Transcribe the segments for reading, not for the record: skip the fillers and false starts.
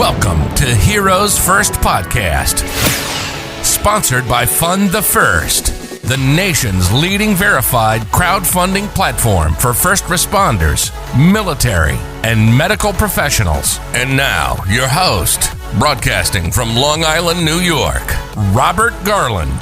Welcome to Heroes First Podcast, sponsored by Fund the First, the nation's leading verified crowdfunding platform for first responders, military, and medical professionals. And now, your host, broadcasting from Long Island, New York, Robert Garland.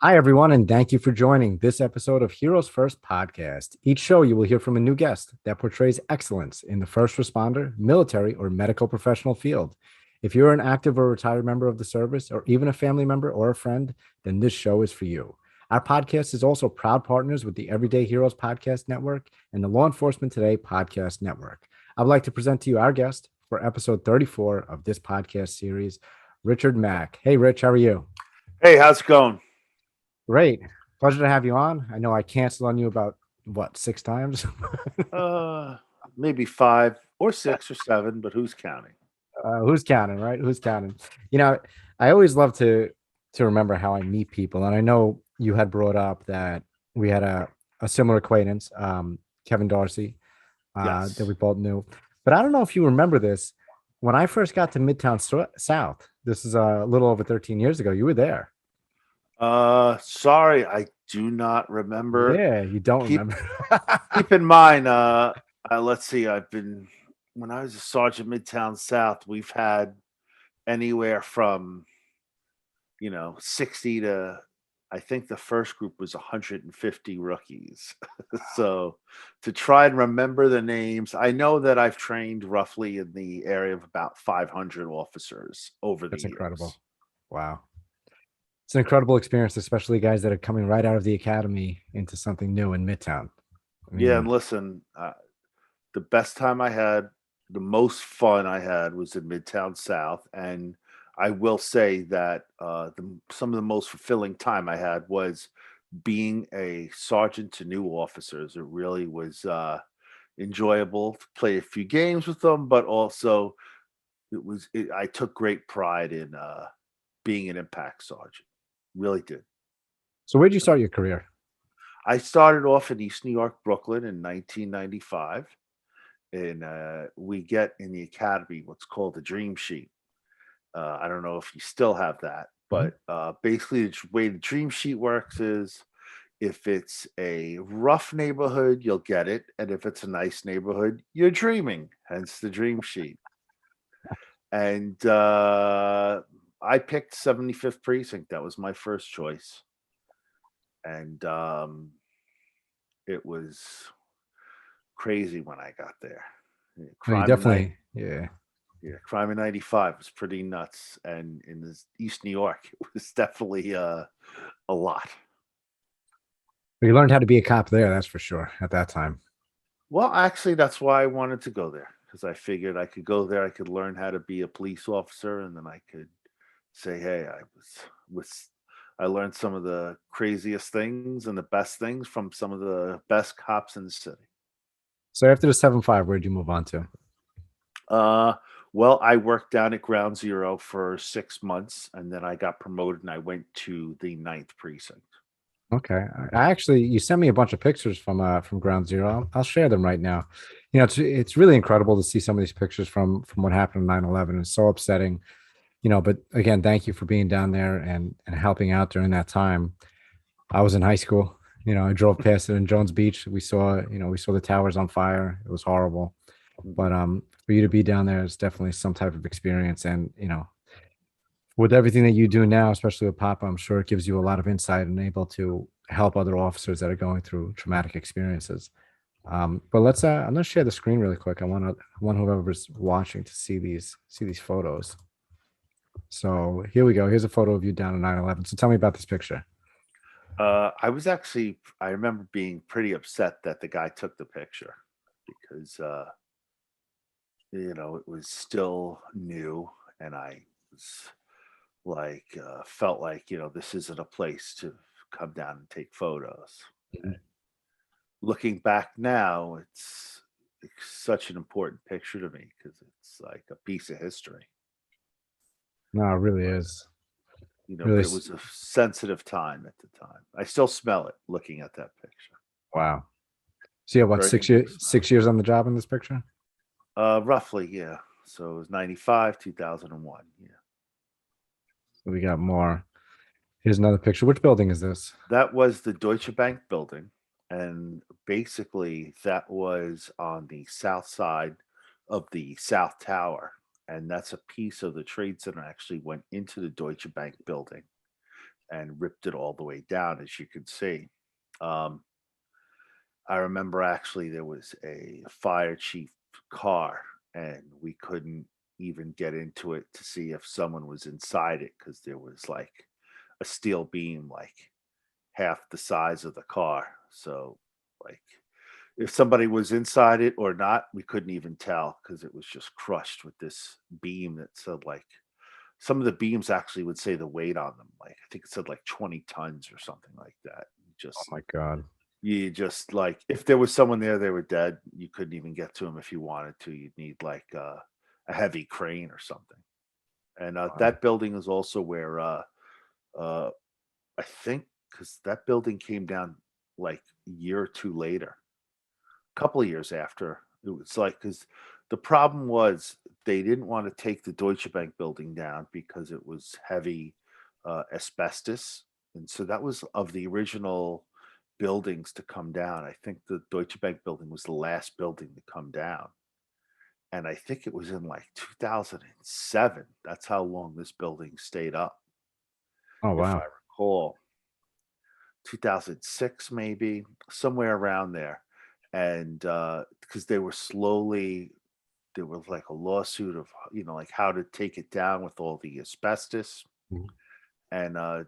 Hi, everyone, and thank you for joining this episode of Heroes First Podcast. Each show, you will hear from a new guest that portrays excellence in the first responder, military, or medical professional field. If you're an active or retired member of the service, or even a family member or a friend, then this show is for you. Our podcast is also proud partners with the Everyday Heroes Podcast Network and the Law Enforcement Today Podcast Network. I would like to present to you our guest for episode 34 of this podcast series, Richard Mack. Hey, Rich, how are you? Hey, how's it going? Great. Pleasure to have you on. I know I canceled on you about, 6 times? Maybe 5 or 6 or 7, but who's counting? Who's counting, right? Who's counting? You know, I always love to remember how I meet people. And I know you had brought up that we had a similar acquaintance, Kevin Darcy, Yes. that we both knew. But I don't know if you remember this. When I first got to Midtown South, this is a little over 13 years ago, you were there. Sorry, I do not remember. Yeah, you don't remember. Keep in mind, let's see, when I was a sergeant Midtown South, we've had anywhere from, 60 to, I think the first group was 150 rookies. So to try and remember the names, I know that I've trained roughly in the area of about 500 officers over the years. That's incredible. Wow. It's an incredible experience, especially guys that are coming right out of the academy into something new in Midtown. Yeah, and listen, the best time I had, the most fun I had was in Midtown South, and I will say that some of the most fulfilling time I had was being a sergeant to new officers. It really was enjoyable to play a few games with them, but also I took great pride in being an impact sergeant. Really did. So where'd you start your career? I started off in East New York, Brooklyn in 1995. And we get in the academy what's called the dream sheet. I don't know if you still have that, but basically the way the dream sheet works is if it's a rough neighborhood, you'll get it. And if it's a nice neighborhood, you're dreaming, hence the dream sheet. And I picked 75th Precinct. That was my first choice. And it was crazy when I got there. Crime in 95 was pretty nuts. And in East New York, it was definitely a lot. But you learned how to be a cop there, that's for sure, at that time. Well, actually, that's why I wanted to go there. Because I figured I could go there, I could learn how to be a police officer, and then I could say, hey, I learned some of the craziest things and the best things from some of the best cops in the city. So after the 7-5, where'd you move on to? Well, I worked down at Ground Zero for 6 months, and then I got promoted and I went to the 9th Precinct. Okay. You sent me a bunch of pictures from Ground Zero. I'll share them right now. It's really incredible to see some of these pictures from what happened on 9/11. It's so upsetting. But again, thank you for being down there and helping out during that time. I was in high school. I drove past it in Jones Beach. We saw the towers on fire. It was horrible. But for you to be down there is definitely some type of experience. And, with everything that you do now, especially with Papa, I'm sure it gives you a lot of insight and able to help other officers that are going through traumatic experiences. But I'm going to share the screen really quick. I want whoever's watching to see these photos. So here we go. Here's a photo of you down at 9/11. So tell me about this picture. I remember being pretty upset that the guy took the picture because, it was still new and I was felt like, this isn't a place to come down and take photos. Mhm. Looking back now, it's such an important picture to me because it's like a piece of history. No, it really is. But it was a sensitive time at the time. I still smell it looking at that picture. Wow. So you have what, Very 6 years? interesting. 6 years on the job in this picture? Roughly, yeah. So it was 95, 2001. Yeah. So we got more. Here's another picture. Which building is this? That was the Deutsche Bank building. And basically, that was on the south side of the South Tower. And that's a piece of the Trade Center actually went into the Deutsche Bank building and ripped it all the way down, as you can see. Um, I remember actually there was a fire chief car, and we couldn't even get into it to see if someone was inside it because there was like a steel beam, like half the size of the car. So, like, if somebody was inside it or not, we couldn't even tell because it was just crushed with this beam that said like some of the beams actually would say the weight on them. Like I think it said like 20 tons or something like that. Oh Just my God. you just like if there was someone there, they were dead. You couldn't even get to them if you wanted to. You'd need like a heavy crane or something. And Wow. that building is also where uh, I think because that building came down like a year or two later, a couple of years after. It was like because the problem was they didn't want to take the Deutsche Bank building down because it was heavy asbestos, and so that was of the original buildings to come down. I think the Deutsche Bank building was the last building to come down, and I think it was in like 2007. That's how long this building stayed up, Oh if I wow. recall. 2006 maybe, somewhere around there. And because they were slowly there was like a lawsuit of like how to take it down with all the asbestos. Mhm. And I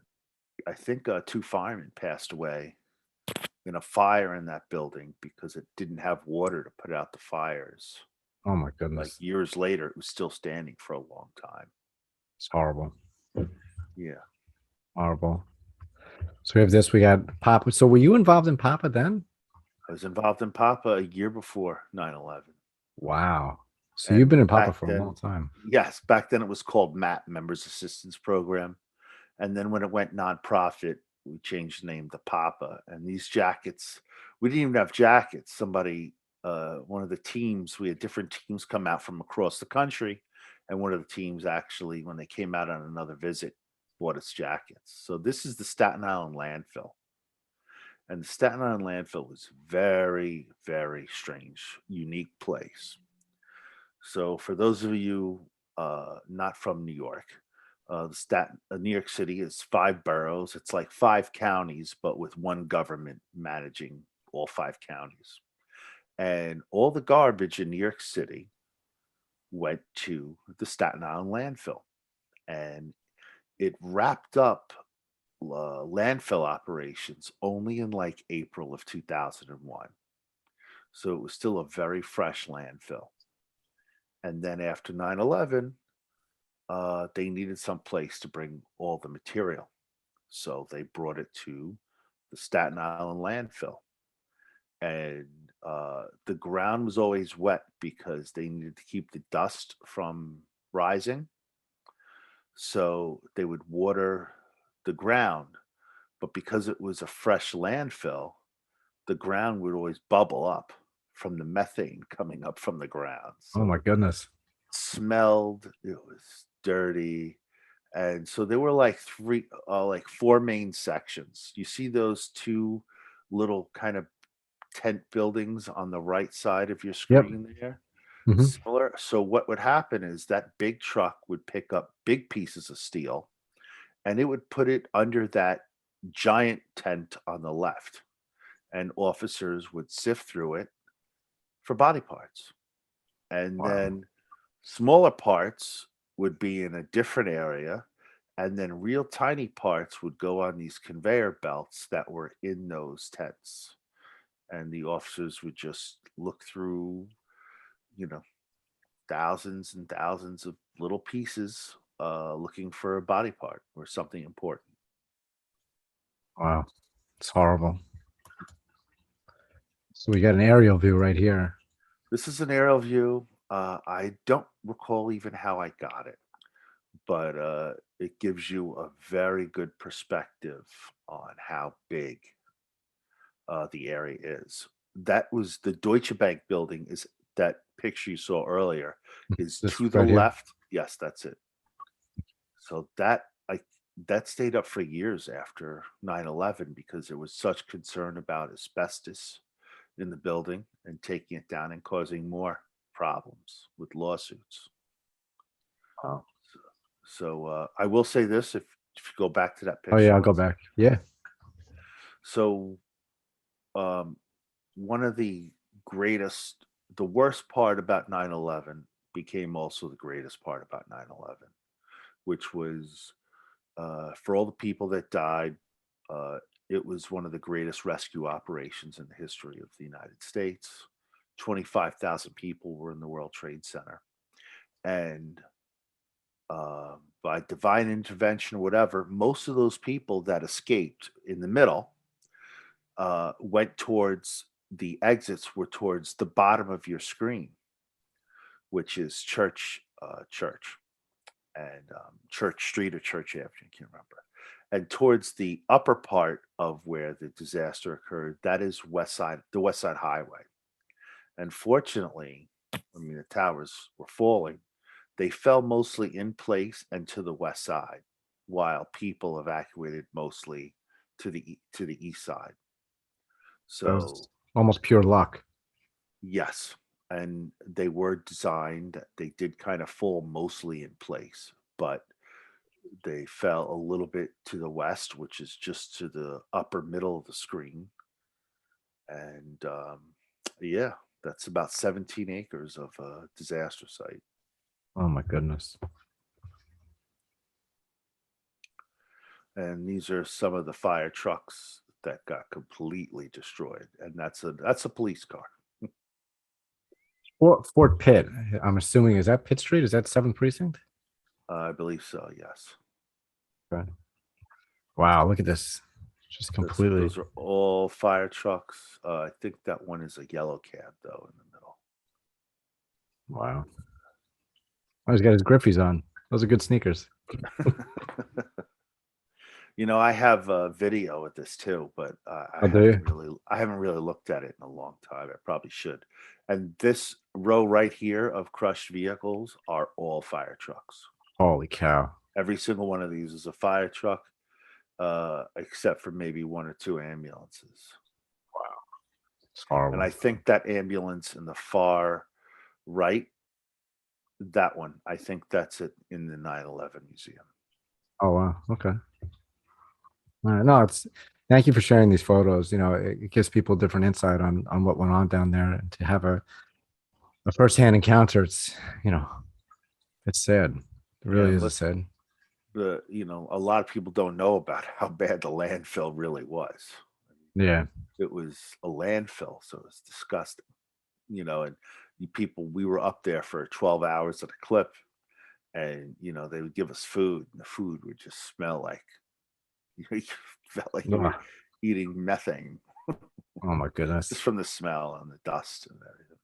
think two firemen passed away in a fire in that building because it didn't have water to put out the fires. Oh my Like goodness. years later it was still standing for a long time. It's horrible. Yeah. Horrible. So we have this. We got Papa. So were you involved in Papa then? I was involved in Papa a year before 9/11. Wow. So you've And been in Papa back for a long then, time. yes, back then it was called Matt, Members Assistance Program. And then when it went nonprofit, we changed the name to Papa. And these jackets, we didn't even have jackets. Somebody, one of the teams, we had different teams come out from across the country. And one of the teams actually, when they came out on another visit, bought us jackets. So this is the Staten Island landfill. And the Staten Island landfill was very, very strange, unique place. So for those of you not from New York, New York City is five boroughs. It's like five counties, but with one government managing all five counties. And all the garbage in New York City went to the Staten Island landfill, and it wrapped up landfill operations only in like April of 2001. So it was still a very fresh landfill. And then after 9/11, they needed some place to bring all the material. So they brought it to the Staten Island landfill. And the ground was always wet because they needed to keep the dust from rising. So they would water the ground. But because it was a fresh landfill, the ground would always bubble up from the methane coming up from the ground. Oh my So goodness. it smelled, it was dirty. And so there were like like four main sections. You see those two little kind of tent buildings on the right side of your Yep. screen there? Hmm. Similar. So what would happen is that big truck would pick up big pieces of steel and it would put it under that giant tent on the left. And officers would sift through it for body parts. And Wow. then smaller parts would be in a different area, and then real tiny parts would go on these conveyor belts that were in those tents. And the officers would just look through, you know, thousands and thousands of little pieces looking for a body part or something important. Wow. It's horrible. So we got an aerial view right here. This is an aerial view. I don't recall even how I got it, but it gives you a very good perspective on how big the area is. that was the Deutsche Bank building. Is that picture you saw earlier? Is This to the right here. left? Yes, that's it. So that stayed up for years after 9/11 because there was such concern about asbestos in the building and taking it down and causing more problems with lawsuits. Oh. So I will say this: if you go back to that Oh yeah, picture, I'll go back. Yeah. so um, one of the worst part about 9/11 became also the greatest part about 9/11, which was for all the people that died. Uh, it was one of the greatest rescue operations in the history of the United States. 25,000 people were in the World Trade Center. And by divine intervention or whatever, most of those people that escaped in the middle went towards the exits, were towards the bottom of your screen, which is Church and Church Street or Church Avenue, I can't remember. And towards the upper part of where the disaster occurred, that is the West Side Highway. And fortunately, I mean, the towers were falling. They fell mostly in place and to the west side, while people evacuated mostly to the east side. That So was almost pure luck. yes, and they were designed. They did kind of fall mostly in place, but they fell a little bit to the west, which is just to the upper middle of the screen. And yeah, that's about 17 acres of a disaster site. Oh my goodness. And these are some of the fire trucks that got completely destroyed. And that's a police car. Fort Pitt. I'm assuming, is that Pitt Street? Is that 7th Precinct? I believe so. Yes. Okay. Wow, look at this. Just completely. Those are all fire trucks. I think that one is a yellow cab though in the middle. Wow. Oh, he's got his Griffies on. Those are good sneakers. I have a video with this too, but Oh, do you? I haven't really looked at it in a long time. I probably should. And this row right here of crushed vehicles are all fire trucks. Holy cow. Every single one of these is a fire truck, except for maybe one or two ambulances. It's horrible. And I think that ambulance in the far right, that one, I think that's it in the 9/11 museum. Oh wow. Okay. All right. No, thank you for sharing these photos. It gives people different insight on what went on down there, and to have a firsthand encounter. It's sad. It Yeah, really and is listen, sad. a lot of people don't know about how bad the landfill really was. Yeah. It was a landfill, so it's disgusting. And we were up there for 12 hours at a clip, and they would give us food, and the food would just smell like you felt like you were Ugh. eating methane Oh my goodness. just from the smell and the dust and everything.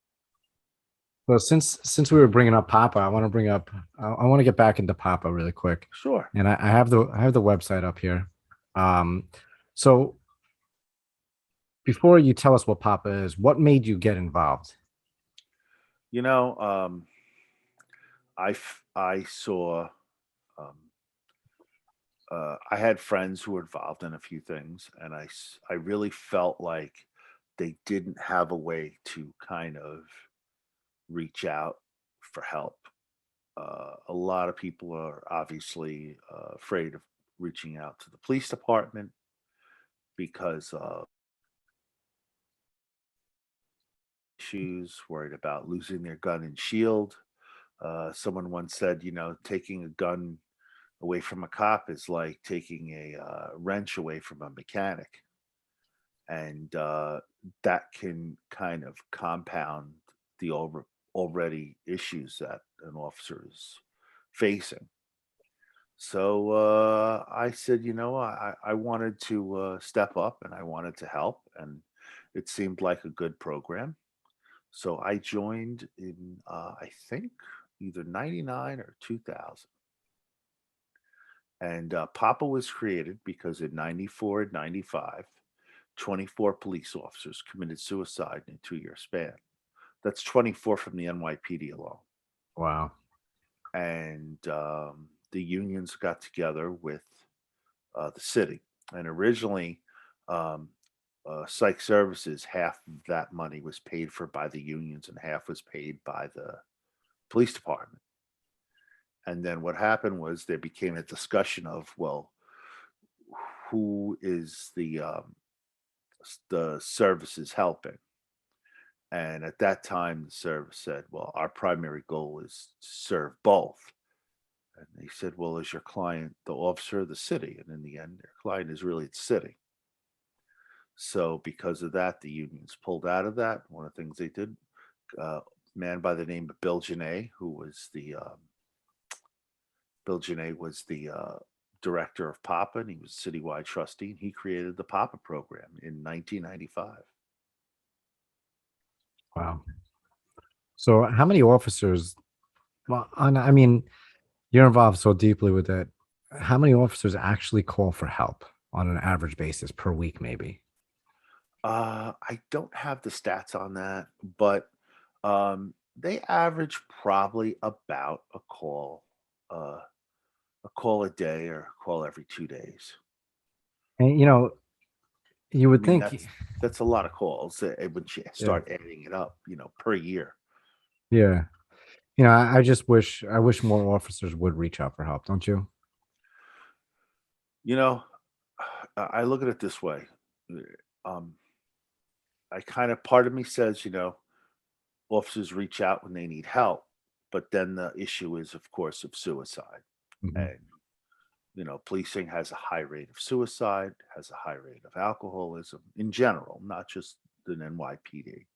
Well, since we were bringing up Papa, I want to bring up. I want to get back into Papa really quick, Sure. and I have the website up here. So before you tell us what Papa is, what made you get involved? You know, I saw. Um, I had friends who were involved in a few things, and I really felt like they didn't have a way to kind of reach out for help. A lot of people are obviously afraid of reaching out to the police department because issues, worried about losing their gun and shield. Someone once said, taking a gun away from a cop is like taking a wrench away from a mechanic. And that can kind of compound the already issues that an officer is facing. So I said, I wanted to step up and I wanted to help. And it seemed like a good program. So I joined in, I think, either 99 or 2000. And Papa was created because in 94 and 95, 24 police officers committed suicide in a 2-year span. That's 24 from the NYPD alone. Wow. And the unions got together with the city. And originally, um, psych services, half of that money was paid for by the unions and half was paid by the police department. And then what happened was there became a discussion of, well, who is the services helping? And at that time, the service said, well, our primary goal is to serve both. And they said, well, is your client the officer of the city? And in the end, their client is really the city. So because of that, the unions pulled out of that. One of the things they did, a man by the name of Bill Janae, who was the director of PAPA, and he was citywide trustee. And he created the PAPA program in 1995. Wow. So how many officers? Well, I mean, you're involved so deeply with it. How many officers actually call for help on an average basis per week, maybe? I don't have the stats on that, but they average probably about uh, a call a day or a call every 2 days. And you I would mean, think, that's a lot of calls when you yeah, start adding it up, per year. yeah. I just I wish more officers would reach out for help, don't you? You know, I look at it this way. Um, I kind of part of me says, officers reach out when they need help, but then the issue is, of course, of suicide. Mhm. And policing has a high rate of suicide, has a high rate of alcoholism in general, not just the NYPD.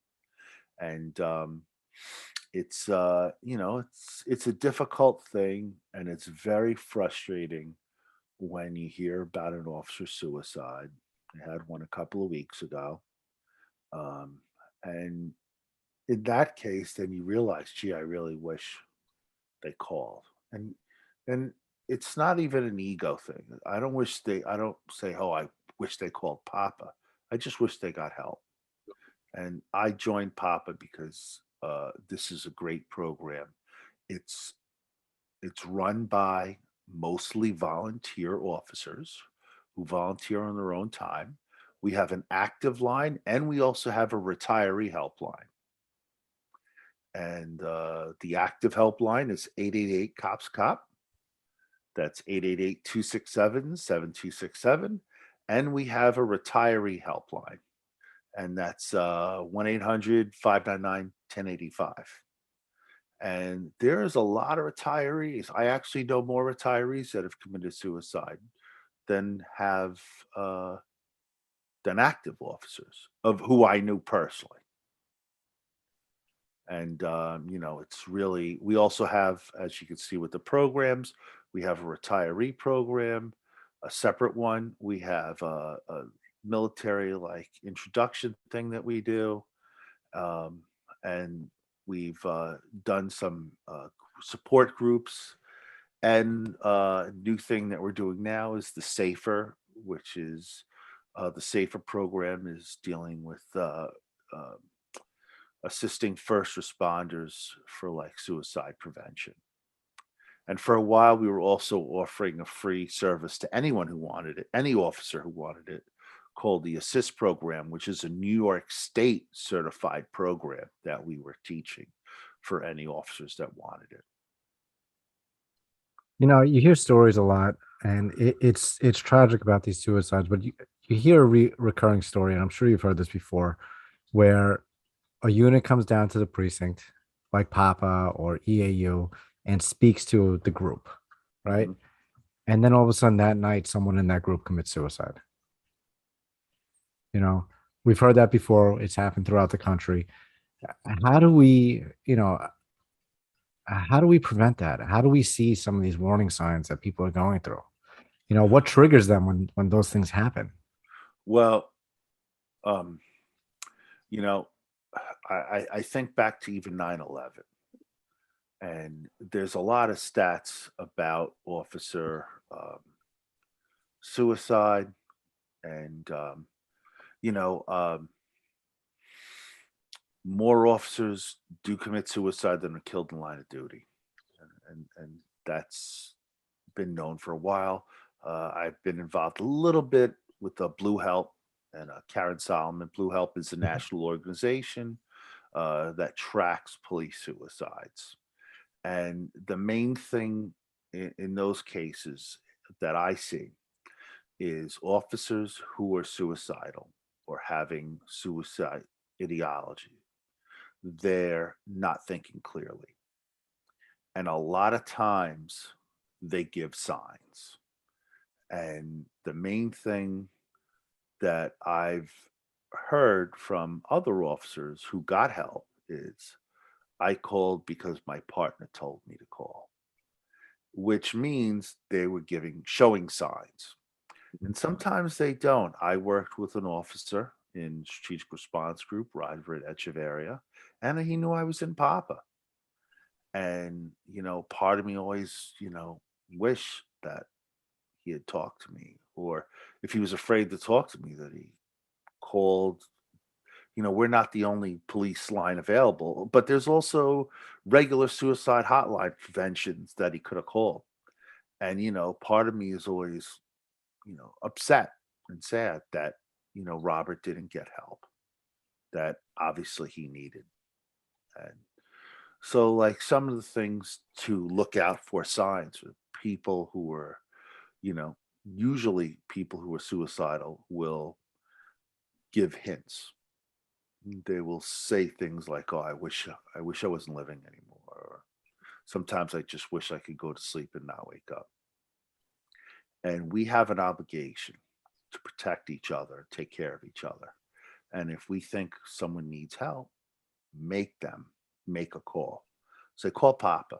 And it's a difficult thing, and it's very frustrating when you hear about an officer suicide. I had one a couple of weeks ago, um, and in that case, then you realize, gee, I really wish they called. And it's not even an ego thing. I don't say, oh, I wish they called Papa. I just wish they got help. And I joined Papa because this is a great program. It's it's run by mostly volunteer officers who volunteer on their own time. We have an active line and we also have a retiree helpline. And the active helpline is 888 COPS COP. That's 888-267-7267. And we have a retiree helpline, and that's 1-800-599-1085. And there's a lot of retirees. I actually know more retirees that have committed suicide than have than active officers of who I knew personally. And it's really, we also have, as you can see with the programs, we have a retiree program, a separate one. We have a military like introduction thing that we do, um, and we've done some support groups. And new thing that we're doing now is the safer, which is the safer program is dealing with uh, assisting first responders for like suicide prevention. And for a while, we were also offering a free service to anyone who wanted it, any officer who wanted it, called the Assist Program, which is a New York State certified program that we were teaching for any officers that wanted it. You hear stories a lot, and it's tragic about these suicides, but you hear a recurring story, and I'm sure you've heard this before, where a unit comes down to the precinct, like Papa or EAU, and speaks to the group, right? Mm-hmm. And then all of a sudden that night, someone in that group commits suicide. You know, we've heard that before. It's happened throughout the country. How do we, how do we prevent that? How do we see some of these warning signs that people are going through? What triggers them when those things happen? Well, um, you know, I think back to even 9/11, and there's a lot of stats about officer suicide, and you know, more officers do commit suicide than are killed in line of duty, and that's been known for a while. I've been involved a little bit with the Blue Help and Karen Solomon. Blue Help is a national organization that tracks police suicides. And the main thing in those cases that I see is officers who are suicidal or having suicide ideology. They're not thinking clearly. And a lot of times they give signs. And the main thing that I've heard from other officers who got help is I called because my partner told me to call, which means they were showing signs. And sometimes they don't. I worked with an officer in strategic response group, Rodford Echeverria, and he knew I was in Papa. And, part of me always, wish that he had talked to me, or if he was afraid to talk to me, that he called. We're not the only police line available, but there's also regular suicide hotline preventions that he could have called. And, part of me is always, upset and sad that, Robert didn't get help that obviously he needed. And so, like, some of the things to look out for signs are people who are, you know, usually people who are suicidal will give hints. They will say things like, "Oh, I wish I wasn't living anymore." Or, sometimes I just wish I could go to sleep and not wake up. And we have an obligation to protect each other, take care of each other. And if we think someone needs help, make them make a call. Say, call Papa.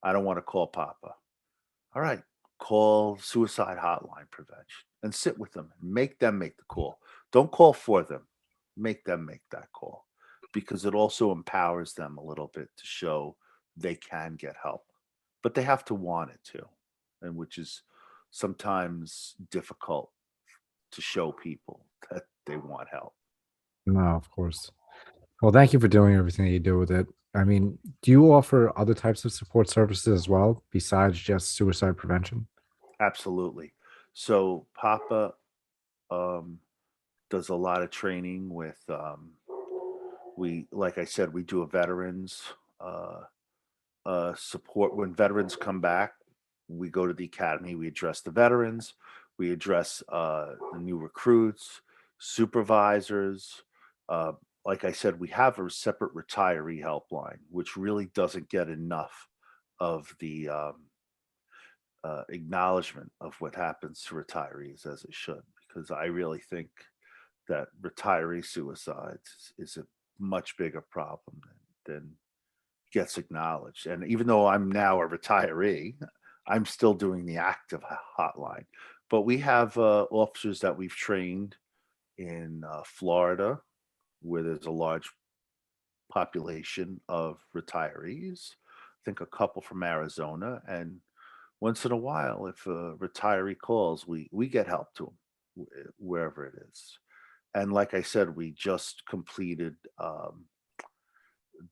I don't want to call Papa. All right, call suicide hotline prevention and sit with them. Make them make the call. Don't call for them. Make them make that call because it also empowers them a little bit to show they can get help, but they have to want it too, and which is sometimes difficult to show people that they want help. No, of course. Well, thank you for doing everything that you do with it. I mean, do you offer other types of support services as well besides just suicide prevention? Absolutely. So Papa um, does a lot of training with we like I said, we do a veterans uh, support. When veterans come back, we go to the academy, we address the veterans, we address the new recruits, supervisors. uh, like I said, we have a separate retiree helpline which really doesn't get enough of the acknowledgement of what happens to retirees as it should, because I really think that retiree suicides is a much bigger problem than gets acknowledged. And even though I'm now a retiree, I'm still doing the active hotline. But we have officers that we've trained in Florida, where there's a large population of retirees. I think a couple from Arizona, and once in a while, if a retiree calls, we get help to them wherever it is. And like I said, we just completed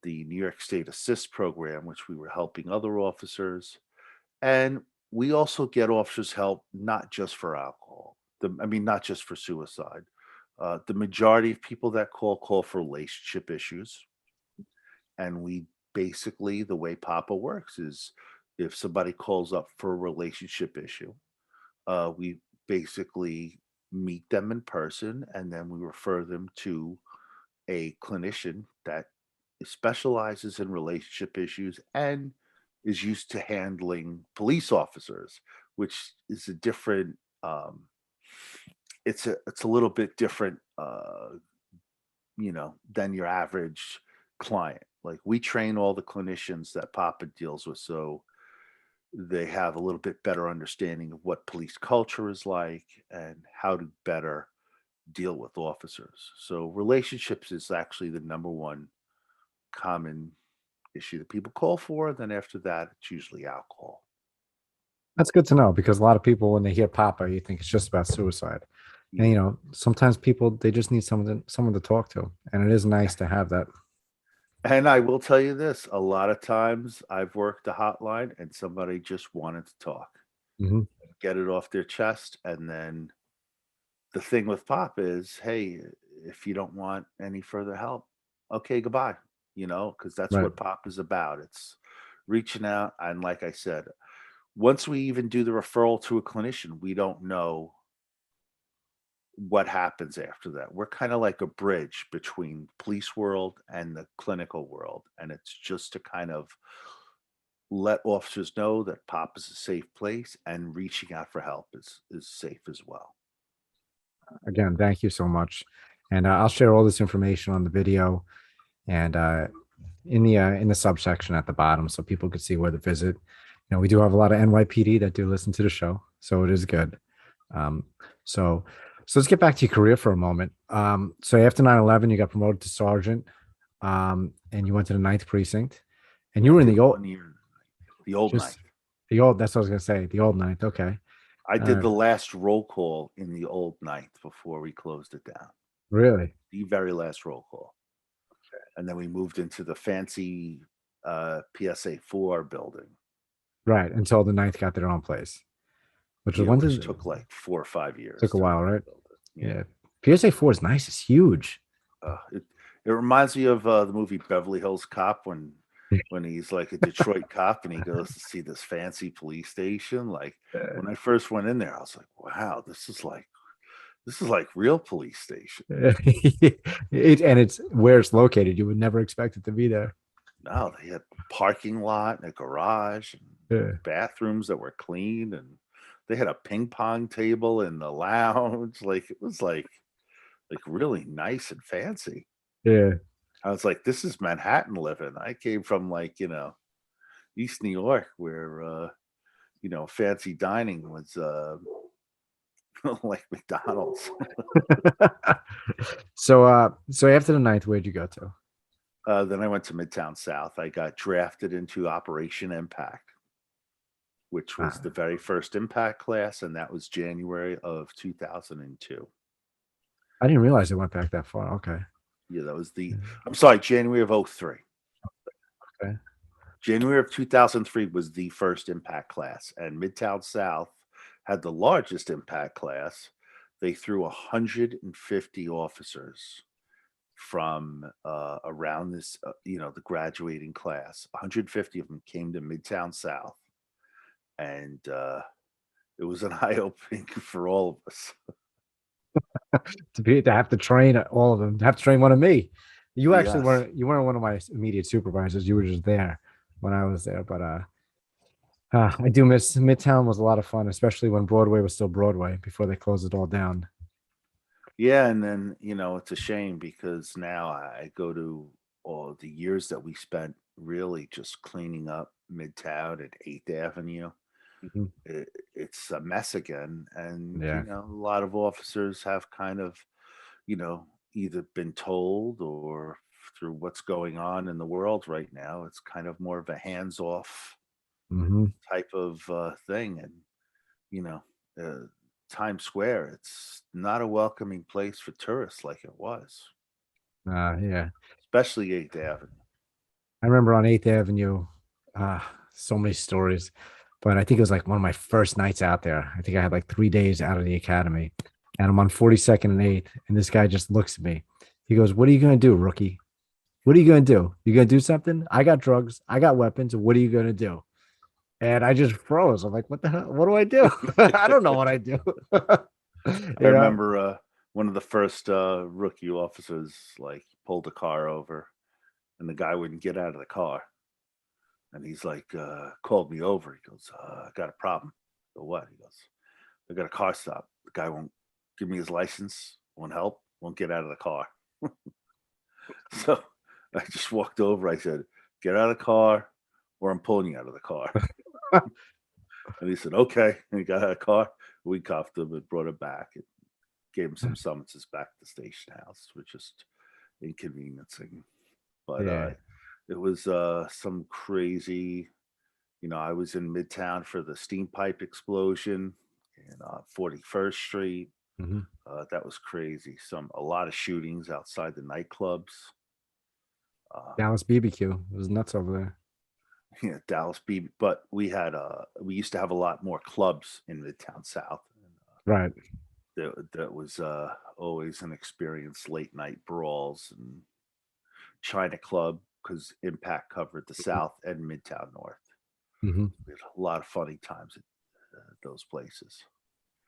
the New York State Assist program, which we were helping other officers. And we also get officers help not just for alcohol. I mean, not just for suicide. The majority of people that call for relationship issues. And we basically, the way Papa works is if somebody calls up for a relationship issue, we basically meet them in person and then we refer them to a clinician that specializes in relationship issues and is used to handling police officers, which is a different. It's a little bit different, than your average client. Like we train all the clinicians that Papa deals with, so they have a little bit better understanding of what police culture is like and how to better deal with officers. So relationships is actually the number one common issue that people call for. Then after that, it's usually alcohol. That's good to know because a lot of people, when they hear Papa, you think it's just about suicide. And Yeah. sometimes people they just need someone to talk to, and it is nice to have that. And I will tell you this, a lot of times I've worked a hotline and somebody just wanted to talk, Hmm. get it off their chest. And then the thing with Pop is, hey, if you don't want any further help, okay, goodbye, because that's Right. what Pop is about. It's reaching out. And like I said, once we even do the referral to a clinician, we don't know what happens after that. We're kind of like a bridge between police world and the clinical world. And it's just to kind of let officers know that Pop is a safe place and reaching out for help is safe as well. Again, thank you so much, and I'll share all this information on the video and in the subsection at the bottom, so people could see where to visit. We do have a lot of NYPD that do listen to the show, so it is good. Um, so so let's get back to your career for a moment. So after 9/11, you got promoted to sergeant, and you went to the Ninth Precinct, and you I were in did the old, 1 year, the old just night. the old. That's what I was gonna say. The old Ninth. Okay. I did Uh, the last roll call in the old night before we closed it down. really? The very last roll call. And then we moved into the fancy PSA 4 building, Right. Until the Ninth got their own place, which was yeah, when which did took like 4 or 5 years took a to while, right? rebuild it. Yeah. Yeah. PSA 4 is nice. It's huge. It reminds me of the movie Beverly Hills Cop when he's like a Detroit cop and he goes to see this fancy police station. Like when I first went in there, I was like, wow, this is like real police station. And it's where it's located. You would never expect it to be there. No, they had parking lot and a garage and Yeah. bathrooms that were clean, and they had a ping pong table in the lounge. Like it was like really nice and fancy. Yeah. I was like, this is Manhattan living. I came from like, East New York where fancy dining was like McDonald's. So after the Ninth, where'd you go to? Then I went to Midtown South. I got drafted into Operation Impact, which was the Ah, very first impact class, and that was January of 2002. I didn't realize it went back that far. Okay. Yeah, that was I'm sorry, January of '03. Okay. January of 2003 was the first impact class, and Midtown South had the largest impact class. They threw 150 officers from around this, the graduating class. 150 of them came to Midtown South, and it was an eye opening for all of us. To have to train all of them, to have to train one of me. Yes. You weren't one of my immediate supervisors. You were just there when I was there. But I do miss Midtown was a lot of fun, especially when Broadway was still Broadway before they closed it all down. Yeah, and then it's a shame because now I go to all the years that we spent really just cleaning up Midtown at 8th Avenue. Mhm. It's a mess again, and Yeah. a lot of officers have kind of either been told or through what's going on in the world right now, it's kind of more of a hands-off Hmm. type of thing. And you know uh, Times Square, it's not a welcoming place for tourists like it was, Yeah. especially 8th Avenue. I remember on 8th Avenue, so many stories, but I think it was like one of my first nights out there. I think I had like 3 days out of the academy, and I'm on 42nd and 8th, and this guy just looks at me. He goes, "What are you going to do, rookie? What are you going to do? You going to do something? I got drugs. I got weapons. What are you going to do?" And I just froze. I'm like, "What the hell? What do I do? I don't know what I do." I you know? remember one of the first rookie officers like pulled a car over, and the guy wouldn't get out of the car, and he's like called me over. He goes, I got a problem. I go, what? He goes, I got a car stop. The guy won't give me his license, won't help, won't get out of the car. So I just walked over. I said, get out of the car or I'm pulling you out of the car. And he said, okay. And he got out of the car. We cuffed him and brought him back and gave him some summonses back to the station house, which just inconveniencing. But Yeah. it was some crazy, I was in Midtown for the steam pipe explosion in 41st Street. Hmm. That was crazy. A lot of shootings outside the nightclubs. Uh, Dallas BBQ. It was nuts over there. yeah, Dallas BB. But we used to have a lot more clubs in Midtown South. Right. That was always an experience. Late night brawls and China Club because Impact covered the South and Midtown North. Hmm. We had a lot of funny times at those places.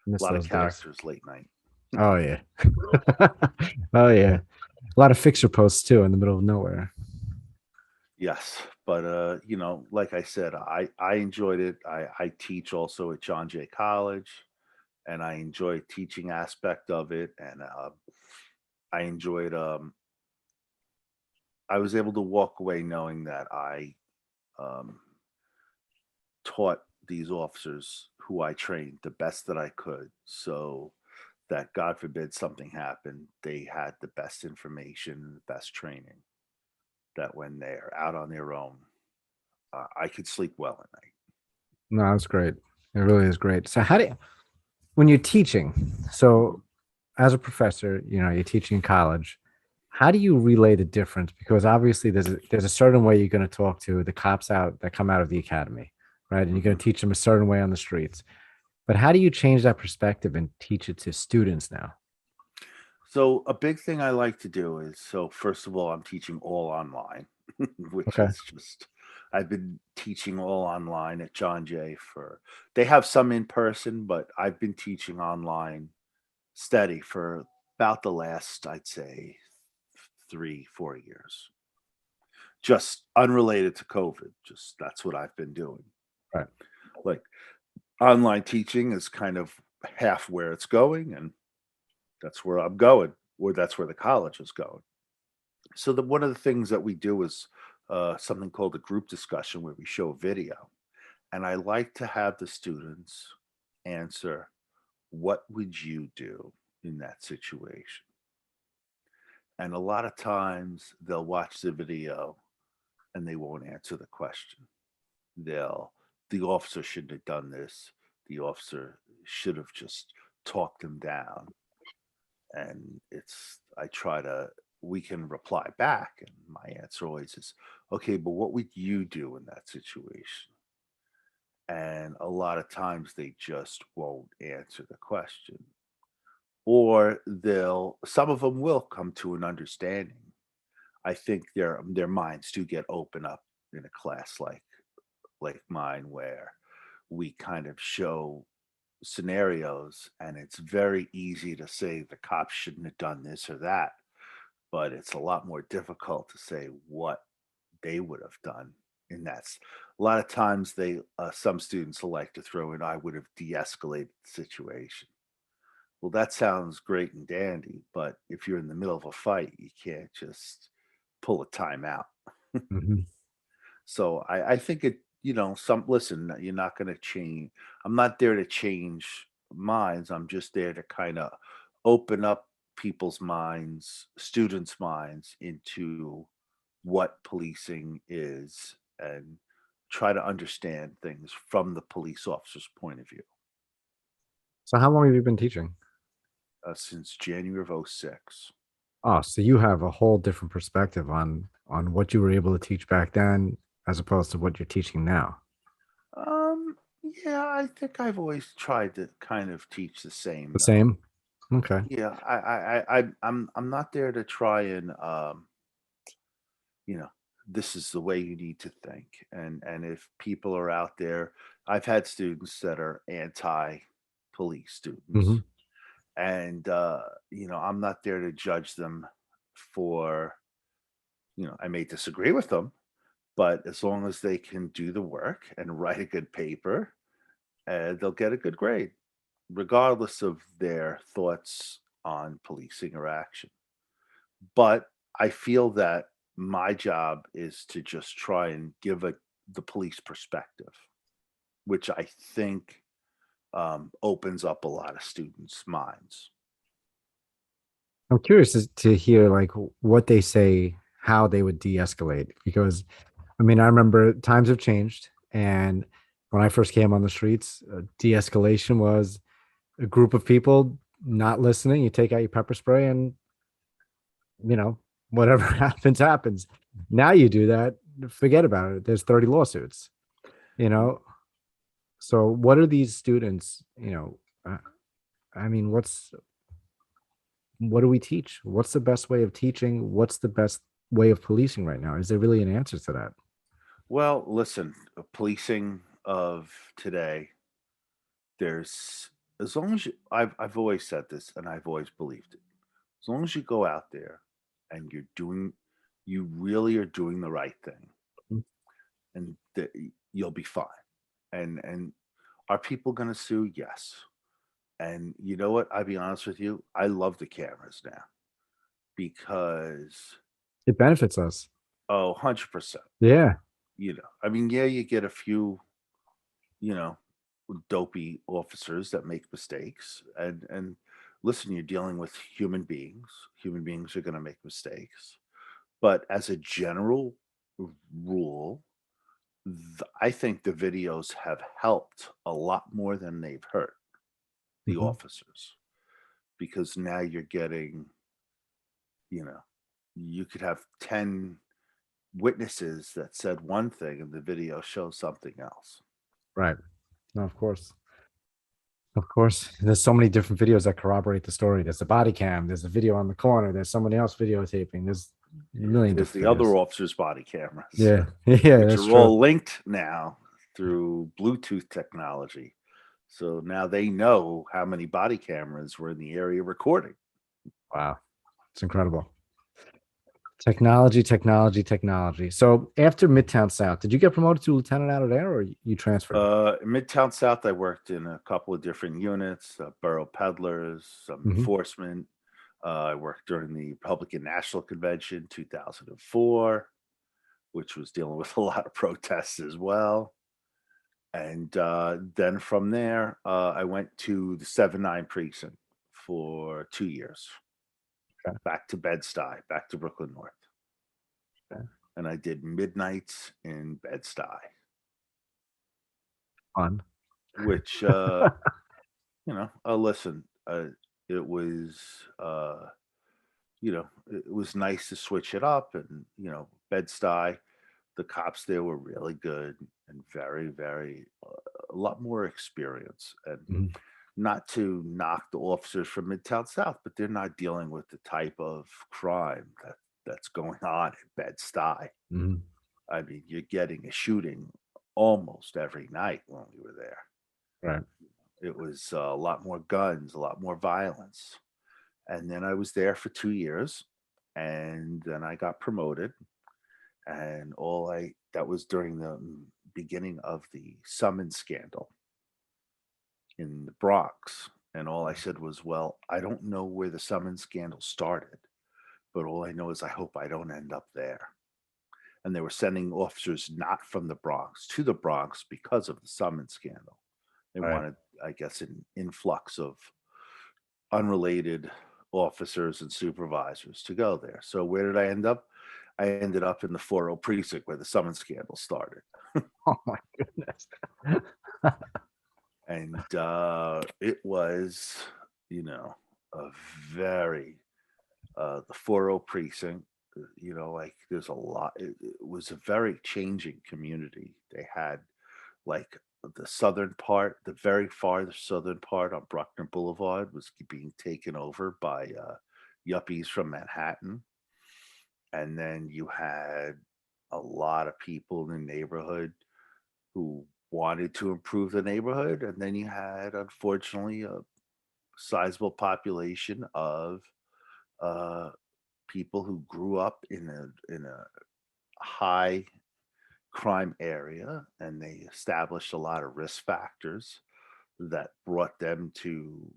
A Miss lot of those days. characters late night. Oh yeah. Oh yeah. A lot of fixer posts too in the middle of nowhere. Yes, but like I said, I enjoyed it. I teach also at John Jay College, and I enjoy teaching aspect of it, and I enjoyed. I was able to walk away knowing that I um, taught these officers who I trained the best that I could, so that God forbid something happened, they had the best information, the best training. That when they're out on their own, I could sleep well at night. No, that's great. It really is great. So how do you, when you're teaching, so as a professor, you're teaching in college, how do you relay the difference? Because obviously there's a certain way you're going to talk to the cops out that come out of the academy, right? And you're going Mhm. to teach them a certain way on the streets. But how do you change that perspective and teach it to students now? So a big thing I like to do is first of all, I'm teaching all online, which Okay. is just I've been teaching all online at John Jay for they have some in person, but I've been teaching online steady for about the last, I'd say, 3, 4 years. Just unrelated to COVID. Just that's what I've been doing. Right. Like online teaching is kind of half where it's going, and that's where I'm going, or that's where the college is going. So one of the things that we do is something called a group discussion where we show video, and I like to have the students answer, "What would you do in that situation?" And a lot of times they'll watch the video and they won't answer the question. They'll, the officer shouldn't have done this. The officer should have just talked him down. And I try to, we can reply back. And my answer always is, okay, but what would you do in that situation? And a lot of times they just won't answer the question. Or some of them will come to an understanding. I think their minds do get open up in a class like mine where we kind of show scenarios and it's very easy to say the cops shouldn't have done this or that, but it's a lot more difficult to say what they would have done. And that's a lot of times some students will like to throw in, I would have de-escalated the situation. Well, that sounds great and dandy, but if you're in the middle of a fight, you can't just pull a timeout. Mhm. So I think listen, you're not going to change. I'm not there to change minds. I'm just there to kind of open up people's minds, students' minds into what policing is and try to understand things from the police officer's point of view. So how long have you been teaching? Since January of '06. Oh, so you have a whole different perspective on what you were able to teach back then as opposed to what you're teaching now. Yeah, I think I've always tried to kind of teach the same The though. same? Okay. Yeah, I'm not there to try and you know, this is the way you need to think. And if people are out there, I've had students that are anti-police Hmm. students, and I'm not there to judge them for, I may disagree with them, but as long as they can do the work and write a good paper, they'll get a good grade, regardless of their thoughts on policing or action. But I feel that my job is to just try and give the police perspective, which I think opens up a lot of students' minds. I'm curious to hear like what they say, how they would de-escalate, because I mean, I remember times have changed, and when I first came on the streets, de-escalation was a group of people not listening, you take out your pepper spray, and whatever happens. Now you do that, forget about it. There's 30 lawsuits. You know, so what are these students? I mean, what do we teach? What's the best way of teaching? What's the best way of policing right now? Is there really an answer to that? Well, listen, policing of today, there's as long as I've always said this and I've always believed it. As long as you go out there and you really are doing the right thing, Mhm. and you'll be fine. And are people going to sue? Yes. And you know what? I'll be honest with you. I love the cameras now because It benefits us. 100%. Yeah. I mean, yeah, you get a few, you know, dopey officers that make mistakes, and listen, you're dealing with human beings. Human beings are going to make mistakes, but as a general rule, I think the videos have helped a lot more than they've hurt the Mhm. officers, because now you're getting, you know, you could have 10 witnesses that said one thing and the video shows something else. Right. No, of course. Of course. There's so many different videos that corroborate the story. There's the body cam, there's a video on the corner, there's somebody else videotaping. There's a million There's the different other videos. officers' body cameras, Yeah. Yeah, which that's are true. all linked now through Bluetooth technology. So now they know how many body cameras were in the area recording. Wow. It's incredible. Technology, technology, technology. So after Midtown South, did you get promoted to lieutenant out of there, or you transferred? In Midtown South, I worked in a couple of different units, borough peddlers, some Mhm. enforcement. I worked during the Republican National Convention 2004, which was dealing with a lot of protests as well. And then from there, I went to the 7-9 precinct for 2 years, Okay. back to Bed-Stuy, back to Brooklyn North. Okay. And I did midnights in Bed-Stuy, Fun. which, listen, it was, it was nice to switch it up. And, Bed-Stuy, the cops there were really good and very, very, a lot more experience. And Mhm. not to knock the officers from Midtown South, but they're not dealing with the type of crime that's going on in Bed-Stuy. Mhm. I mean, you're getting a shooting almost every night when we were there. Right. It was a lot more guns, a lot more violence. And then I was there for 2 years, and then I got promoted. And that was during the beginning of the summons scandal in the Bronx. And all I said was, well, I don't know where the summons scandal started, but all I know is I hope I don't end up there. And they were sending officers not from the Bronx to the Bronx because of the summons scandal. They Right. wanted, I guess, an influx of unrelated officers and supervisors to go there. So where did I end up? I ended up in the 40 precinct where the summons scandal started. Oh my goodness. And it was, a very, the 40 precinct, like there's a lot, it was a very changing community. They had like the southern part, the very far southern part on Bruckner Boulevard was being taken over by yuppies from Manhattan. And then you had a lot of people in the neighborhood who wanted to improve the neighborhood. And then you had, unfortunately, a sizable population of uh, people who grew up in a high crime area, and they established a lot of risk factors that brought them to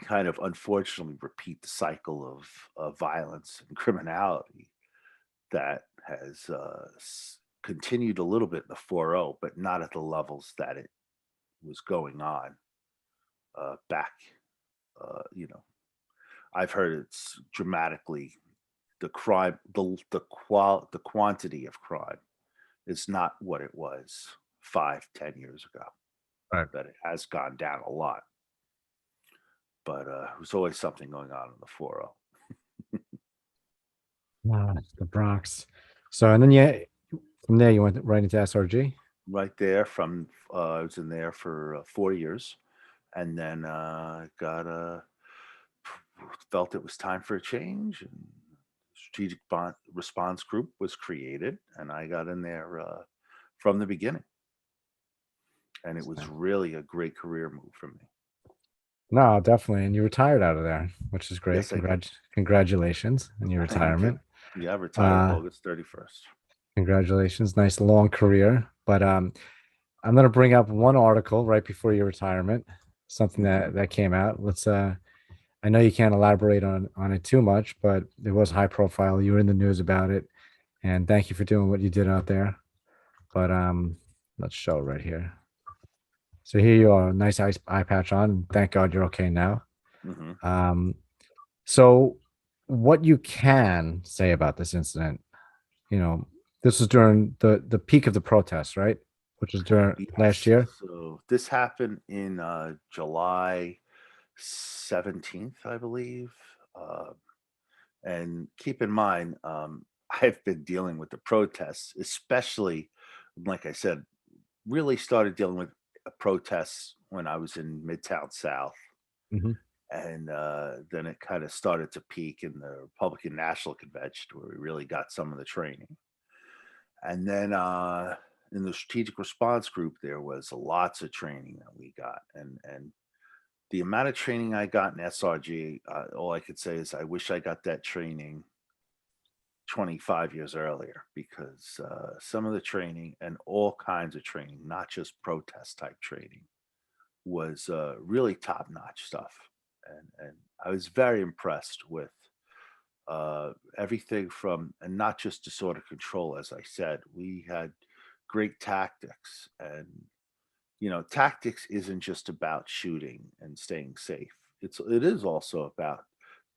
kind of unfortunately repeat the cycle of violence and criminality that has continued a little bit in the 4-0, but not at the levels that it was going on back. I've heard it's dramatically, the crime, the quantity of crime is not what it was 5, 10 years ago. Right. That it has gone down a lot. but there was always something going on in the 40. The Bronx. So, and then from there you went right into SRG. Right there from I was in there for 4 years, and then felt it was time for a change, and response group was created, and I got in there from the beginning, and it was really a great career move for me. No, definitely. And you retired out of there, which is great. Yes, I did. Congratulations on your Thank you. retirement. Yeah, I retired August 31st. Congratulations. Nice long career. But I'm going to bring up one article right before your retirement, something that came out. Let's I know you can't elaborate on it too much, but it was high profile. You were in the news about it, and thank you for doing what you did out there. But let's show right here. So here you are, nice eye patch on. Thank God you're okay now. Mm-hmm. So what you can say about this incident, this was during the peak of the protests, right? Which was during last Yes. year. So this happened in July 17th, I believe. And keep in mind, I've been dealing with the protests, especially, like I said, really started dealing with protests when I was in Midtown South. Mhm. And then it kind of started to peak in the Republican National Convention, where we really got some of the training. And then in the strategic response group, there was lots of training that we got. And the amount of training I got in SRG, all I could say is I wish I got that training 25 years earlier, because some of the training and all kinds of training, not just protest type training, was really top notch stuff. And I was very impressed with everything from, and not just disorder control, as I said, we had great tactics. And, tactics isn't just about shooting and staying safe. It is also about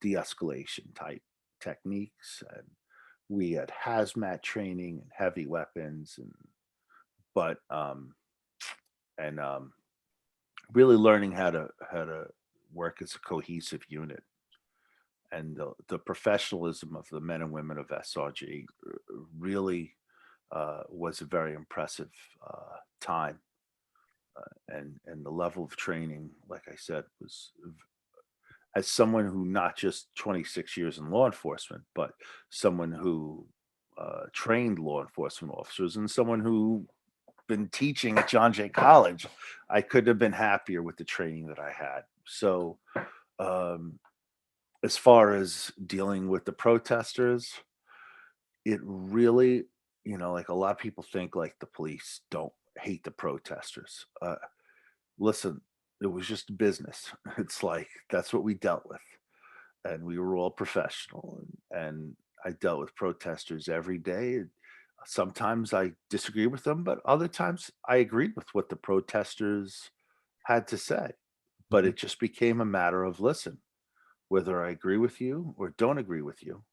de-escalation type techniques. And we had hazmat training and heavy weapons, but and really learning how to work as a cohesive unit. And the professionalism of the men and women of SRG really was a very impressive time. And the level of training, like I said, was, as someone who not just 26 years in law enforcement, but someone who trained law enforcement officers, and someone who been teaching at John Jay College, I couldn't have been happier with the training that I had. So, as far as dealing with the protesters, it really, like a lot of people think like the police don't hate the protesters. Listen, it was just business. It's like that's what we dealt with, and we were all professional. And I dealt with protesters every day. Sometimes I disagree with them, but other times I agreed with what the protesters had to say. But Mhm. it just became a matter of, listen, whether I agree with you or don't agree with you,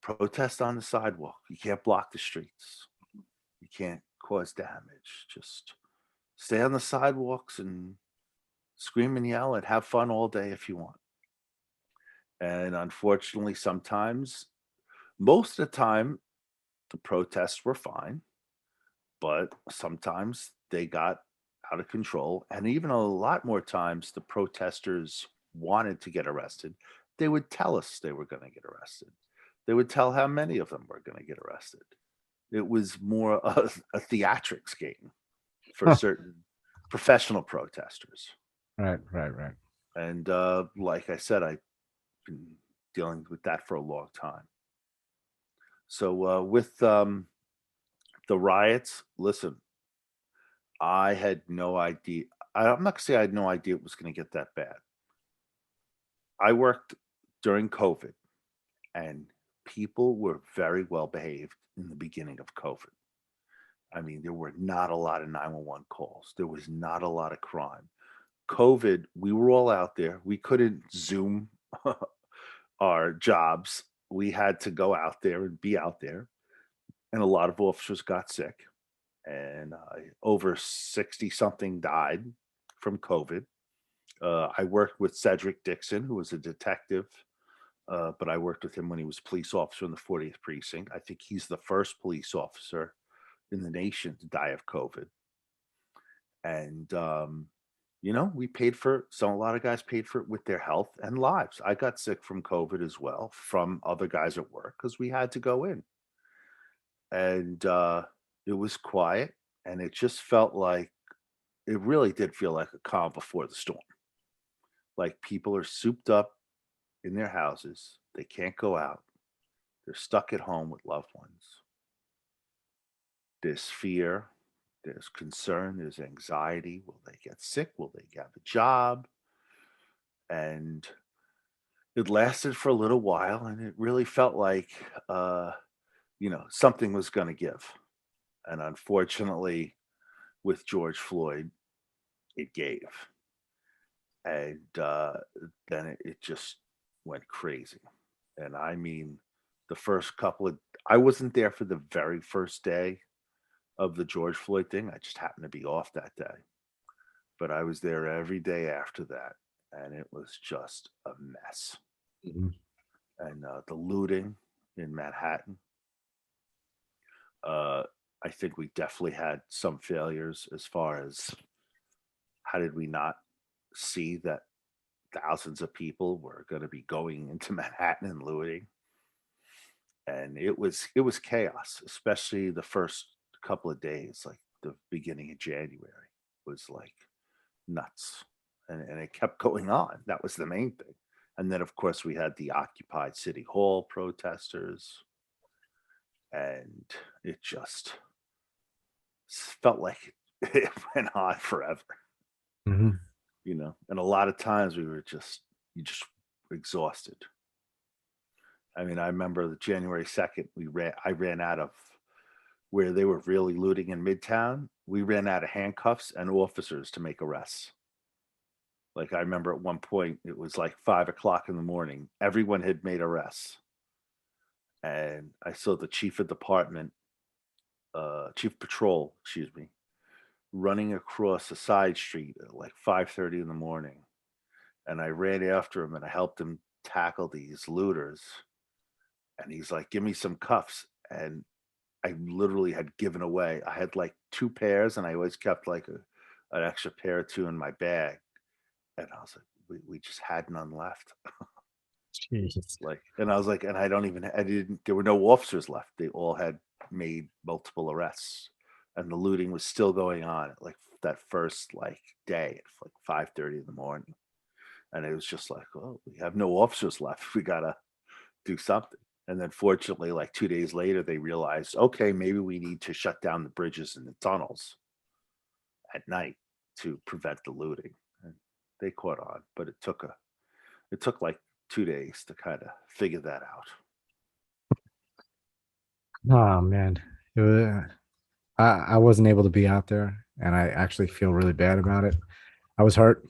protest on the sidewalk. You can't block the streets. You can't cause damage. Just stay on the sidewalks and scream and yell and have fun all day if you want. And unfortunately, sometimes, most of the time, the protests were fine, but sometimes they got out of control. And even a lot more times, the protesters wanted to get arrested. They would tell us they were going to get arrested. They would tell how many of them were going to get arrested. It was more a theatrics game for certain professional protesters. Right, right, right. And like I said, I've been dealing with that for a long time. So with the riots, listen, I had no idea. I'm not gonna say I had no idea it was going to get that bad. I worked during COVID, and people were very well behaved in the beginning of COVID. I mean, there were not a lot of 911 calls. There was not a lot of crime. COVID, we were all out there. We couldn't Zoom our jobs. We had to go out there and be out there. And a lot of officers got sick. And over 60 something died from COVID. I worked with Cedric Dixon, who was a detective, but I worked with him when he was police officer in the 40th precinct. I think he's the first police officer in the nation to die of COVID. And we paid for a lot of guys paid for it with their health and lives. I got sick from COVID as well from other guys at work because we had to go in. And it was quiet, and it just felt like it really did feel like a calm before the storm. Like people are souped up in their houses, they can't go out, they're stuck at home with loved ones. There's fear, there's concern, there's anxiety. Will they get sick? Will they have a job? And it lasted for a little while, and it really felt like, something was going to give. And unfortunately, with George Floyd, it gave. And then it just went crazy. And I mean, the first couple of, I wasn't there for the very first day of the George Floyd thing. I just happened to be off that day. But I was there every day after that, and it was just a mess. Mhm. And the looting in Manhattan, I think we definitely had some failures as far as how did we not see that thousands of people were going to be going into Manhattan and looting. And it was chaos, especially the first couple of days, like the beginning of January was like nuts. And it kept going on. That was the main thing. And then of course we had the occupied city hall protesters, and it just felt like it went on forever, Mhm. and a lot of times we were you just exhausted. I mean, I remember the January 2nd, I ran out of where they were really looting in Midtown. We ran out of handcuffs and officers to make arrests. Like I remember at one point, it was like 5 o'clock in the morning. Everyone had made arrests. And I saw the chief of department, chief patrol, excuse me, running across a side street at like 5:30 in the morning. And I ran after him and I helped him tackle these looters. And he's like, "Give me some cuffs." And I literally had given away. I had like two pairs, and I always kept like an extra pair or two in my bag. And I was like, we just had none left. Jesus. And I was like, and I didn't, there were no officers left. They all had made multiple arrests, and the looting was still going on at like that first like day at like 5:30 in the morning. And it was just like, oh, we have no officers left. We gotta do something. And then fortunately, like 2 days later, they realized, okay, maybe we need to shut down the bridges and the tunnels at night to prevent the looting. And they caught on, but it took like 2 days to kind of figure that out. Oh man, it was, I wasn't able to be out there, and I actually feel really bad about it. I was hurt.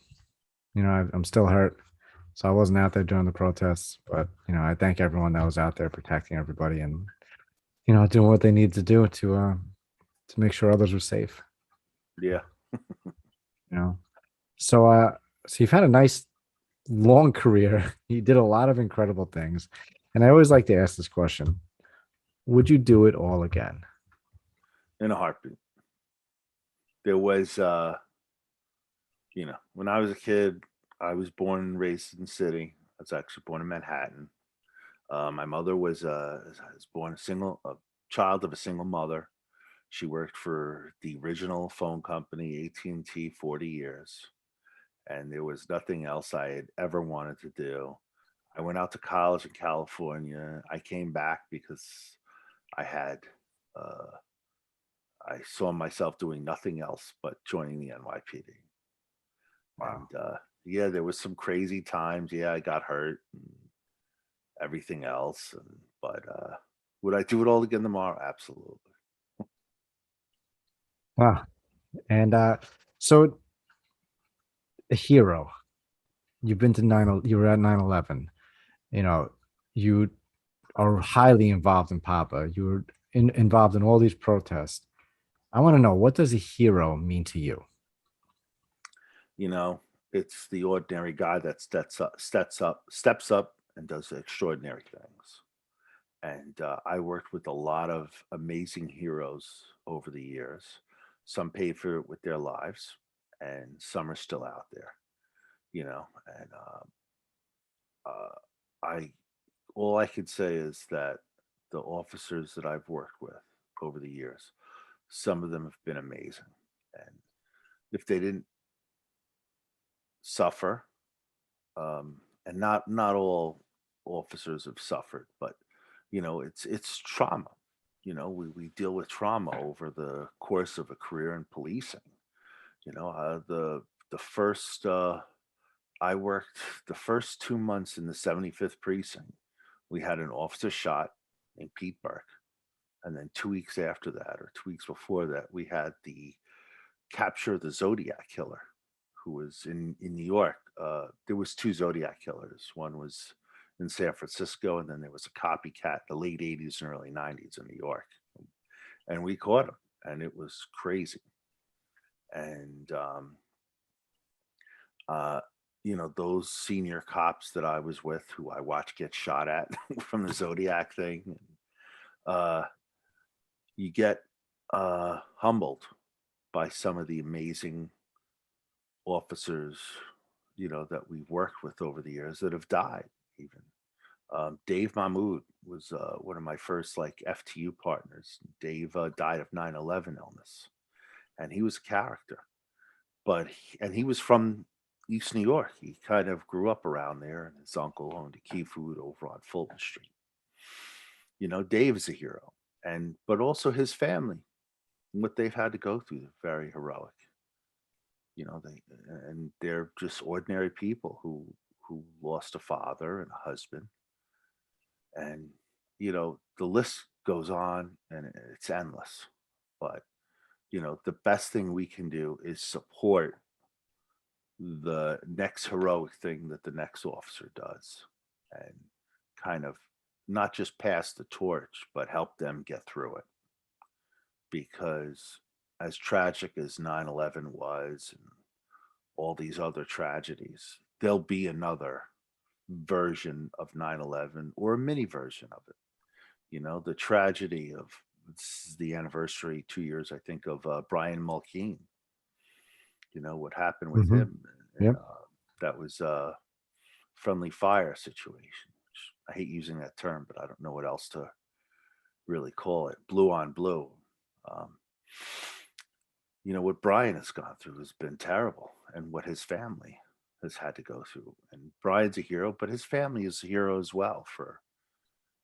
I'm still hurt, so I wasn't out there during the protests. But I thank everyone that was out there protecting everybody and doing what they need to do to make sure others were safe. Yeah. You know, so you've had a nice long career. You did a lot of incredible things, and I always like to ask this question: would you do it all again? In a heartbeat. There was, when I was a kid, I was born and raised in the city. I was actually born in Manhattan. My mother was born a child of a single mother. She worked for the original phone company, AT&T, 40 years. And there was nothing else I had ever wanted to do. I went out to college in California. I came back because I had, I saw myself doing nothing else but joining the NYPD. Wow. And yeah, there was some crazy times. Yeah, I got hurt and everything else. But would I do it all again tomorrow? Absolutely. Wow. And so a hero. You've been to you were at 9/11. You know, you are highly involved in Papa. You were involved in all these protests. I want to know, what does a hero mean to you? You know, it's the ordinary guy that steps up and does extraordinary things. And I worked with a lot of amazing heroes over the years. Some paid for it with their lives, and some are still out there, you know. And I all I could say is that the officers that I've worked with over the years, some of them have been amazing. And if they didn't suffer, and not all officers have suffered, but it's trauma. We deal with trauma over the course of a career in policing. The first I worked the first 2 months in the 75th precinct. We had an officer shot named Pete Burke, and then 2 weeks after that, or 2 weeks before that, we had the capture of the Zodiac killer, who was in New York. There was two Zodiac killers. One was in San Francisco, and then there was a copycat the late 80s and early 90s in New York. And we caught him, and it was crazy. And those senior cops that I was with, who I watched get shot at from the Zodiac thing, you get humbled by some of the amazing officers, that we've worked with over the years that have died. Even Dave Mahmood was one of my first FTU partners. Dave died of 9/11 illness, and he was a character. But he was from East New York. He kind of grew up around there, and his uncle owned a Key Food over on Fulton Street. Dave is a hero, but also his family, what they've had to go through, very heroic. They're just ordinary people who lost a father and a husband, and the list goes on and it's endless. But the best thing we can do is support the next heroic thing that the next officer does, and kind of not just pass the torch, but help them get through it. Because as tragic as 9/11 was, and all these other tragedies, there'll be another version of 9/11, or a mini version of it. The tragedy of, this is the anniversary 2 years, I think, of Brian Mulkeen. What happened with him. Yep. That was a friendly fire situation. I hate using that term, but I don't know what else to really call it. Blue on blue. What Brian has gone through has been terrible, and what his family has had to go through. And Brian's a hero, but his family is a hero as well for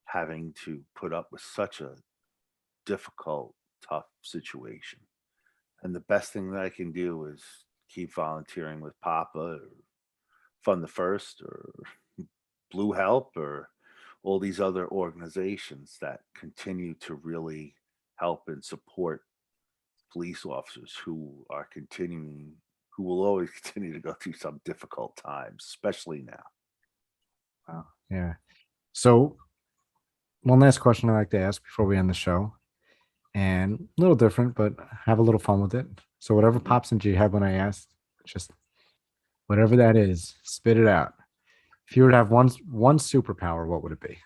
having to put up with such a difficult, tough situation. And the best thing that I can do is keep volunteering with Papa, or Fund the First, or Blue Help, or all these other organizations that continue to really help and support police officers who will always continue to go through some difficult times, especially now. Wow. Yeah. So one last question I like to ask before we end the show, and a little different, but have a little fun with it. So whatever pops into your head when I ask, just whatever that is, spit it out. If you were to have one superpower, what would it be?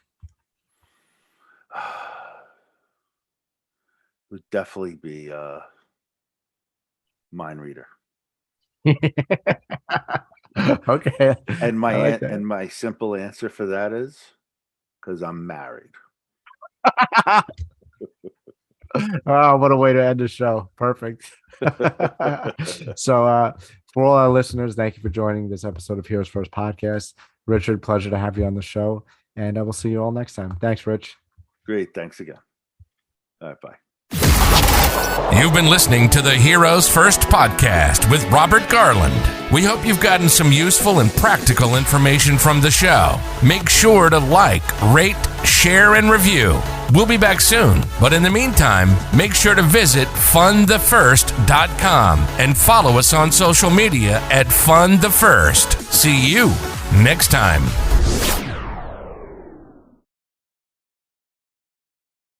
Would definitely be mind reader. Okay. And my simple answer for that is because I'm married. Oh, what a way to end the show. Perfect. So for all our listeners, thank you for joining this episode of Heroes First Podcast. Richard, pleasure to have you on the show, and I will see you all next time. Thanks, Rich. Great. Thanks again. All right, bye. You've been listening to the Heroes First Podcast with Robert Garland. We hope you've gotten some useful and practical information from the show. Make sure to like, rate, share, and review. We'll be back soon, but in the meantime, make sure to visit fundthefirst.com and follow us on social media at fundthefirst. See you next time.